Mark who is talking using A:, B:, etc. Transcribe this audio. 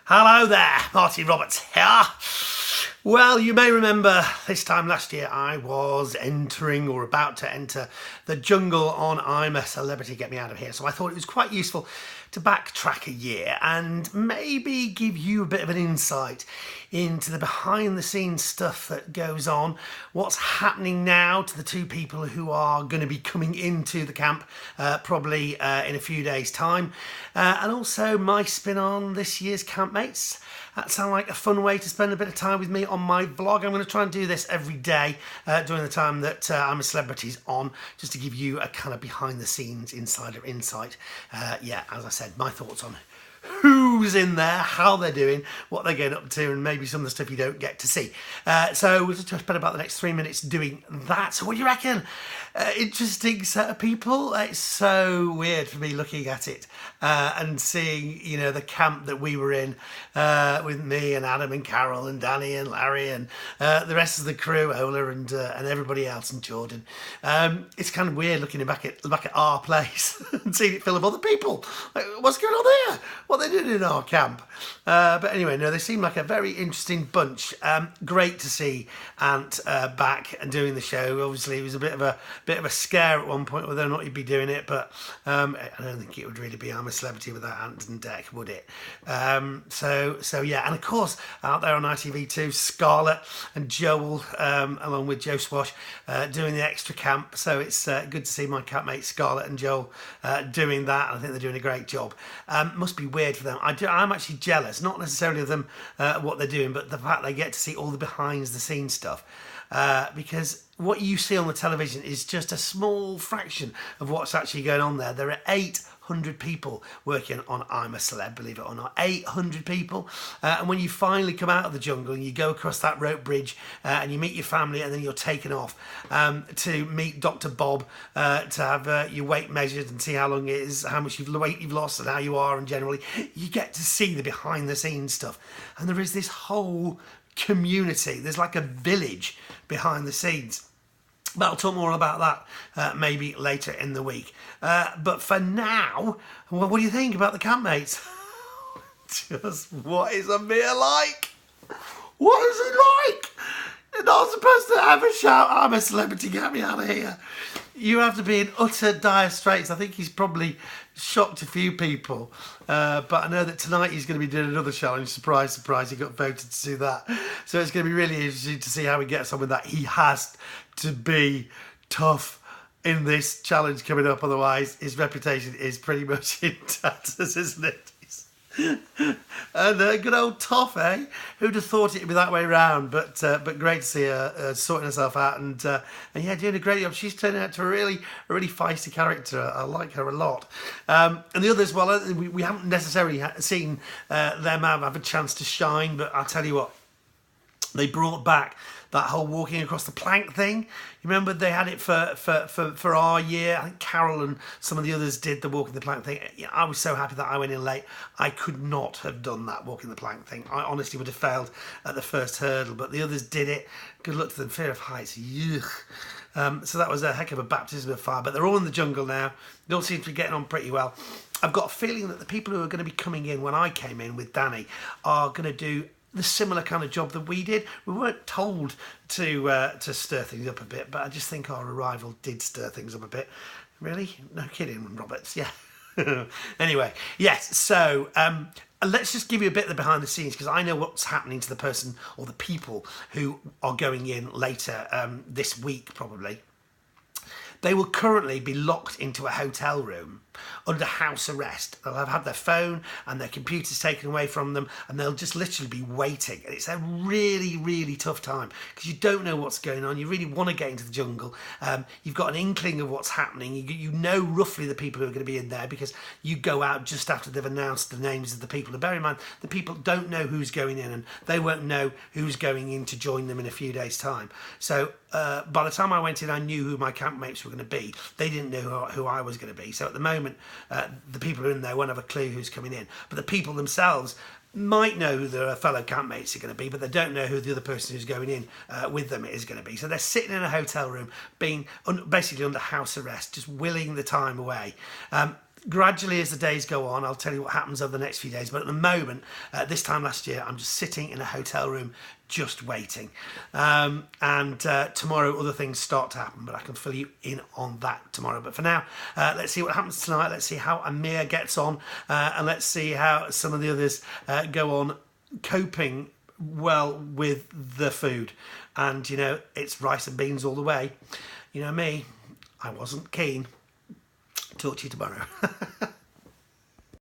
A: Hello there, Marty Roberts here. Well, you may remember this time last year I was entering or about to enter the jungle on I'm a Celebrity, Get Me Out of Here. So I thought it was quite useful to backtrack a year and maybe give you a bit of an insight into the behind the scenes stuff that goes on, what's happening now to the two people who are going to be coming into the camp probably in a few days' time, and also my spin on this year's campmates. That sounds like a fun way to spend a bit of time with me on my vlog. I'm going to try and do this every day during the time that I'm a Celebrity's on, just to give you a kind of behind the scenes insider insight. Yeah, as I said, my thoughts on who's in there, how they're doing, what they're getting up to, and maybe some of the stuff you don't get to see. So we'll just spend about the next 3 minutes doing that. So what do you reckon? Interesting set of people. It's so weird for me looking at it and seeing, you know, the camp that we were in with me and Adam and Carol and Danny and Larry and the rest of the crew, Ola and everybody else, and Jordan. It's kind of weird looking back at our place and seeing it full of other people. Like, what's going on there? What they did in our camp. But anyway, no, they seem like a very interesting bunch. Great to see Ant back and doing the show. Obviously, it was a bit of a scare at one point whether or not he'd be doing it, but I don't think it would really be I'm a Celebrity without Ant and Dec, would it? So yeah, and of course out there on ITV2, Scarlett and Joel, along with Joe Swash, doing the extra camp. So it's good to see my campmates Scarlett and Joel doing that. I think they're doing a great job. Must be weird for them. I'm actually jealous, not necessarily of them what they're doing, but the fact they get to see all the behind the scenes stuff, because what you see on the television is just a small fraction of what's actually going on there. There are 800 people working on I'm a Celeb, believe it or not. 800 people. And when you finally come out of the jungle and you go across that rope bridge and you meet your family, and then you're taken off to meet Dr. Bob, to have your weight measured and see how long it is, how much weight you've lost and how you are, and generally you get to see the behind the scenes stuff. And there is this whole community. There's like a village behind the scenes. But I'll talk more about that maybe later in the week. But for now, well, what do you think about the campmates? Just what is Amir like? What is he like? You're not supposed to have a shout, I'm a Celebrity, get me out of here. You have to be in utter dire straits. I think he's probably shocked a few people. But I know that tonight he's going to be doing another challenge. Surprise, surprise, he got voted to do that. So it's going to be really interesting to see how he gets on with that. He has to be tough in this challenge coming up. Otherwise, his reputation is pretty much in tatters, isn't it? And good old Toff, eh? Who'd have thought it'd be that way round? But great to see her sorting herself out and yeah, doing a great job. She's turning out to a really feisty character. I like her a lot. And the others, well, we haven't necessarily seen them have a chance to shine, but I'll tell you what, they brought back that whole walking across the plank thing. You remember they had it for our year. I think Carol and some of the others did the walking the plank thing. Yeah, I was so happy that I went in late. I could not have done that walking the plank thing. I honestly would have failed at the first hurdle, but the others did it. Good luck to them. Fear of heights. Yuck. So that was a heck of a baptism of fire. But they're all in the jungle now. They all seem to be getting on pretty well. I've got a feeling that the people who are going to be coming in when I came in with Danny are going to do the similar kind of job that we did. We weren't told to stir things up a bit, but I just think our arrival did stir things up a bit. Really? No kidding, Roberts. Yeah. Anyway, yes. So let's just give you a bit of the behind the scenes, because I know what's happening to the person or the people who are going in later this week, probably. They will currently be locked into a hotel room under house arrest. They'll have had their phone and their computers taken away from them, and they'll just literally be waiting. And it's a really tough time, because you don't know what's going on. You really want to get into the jungle. You've got an inkling of what's happening. You know roughly the people who are going to be in there, because you go out just after they've announced the names of the people. And bear in mind, the people don't know who's going in, and they won't know who's going in to join them in a few days' time. So by the time I went in, I knew who my campmates were going to be. They didn't know who I was going to be. So at the moment, the people who are in there won't have a clue who's coming in. But the people themselves might know who their fellow campmates are going to be, but they don't know who the other person who's going in with them is going to be. So they're sitting in a hotel room, being basically under house arrest, just willing the time away. gradually, as the days go on, I'll tell you what happens over the next few days. But at the moment, this time last year, I'm just sitting in a hotel room, just waiting. And tomorrow, other things start to happen, but I can fill you in on that tomorrow. But for now, let's see what happens tonight. Let's see how Amir gets on, and let's see how some of the others go on coping well with the food. And, you know, it's rice and beans all the way. You know me, I wasn't keen. Talk to you tomorrow.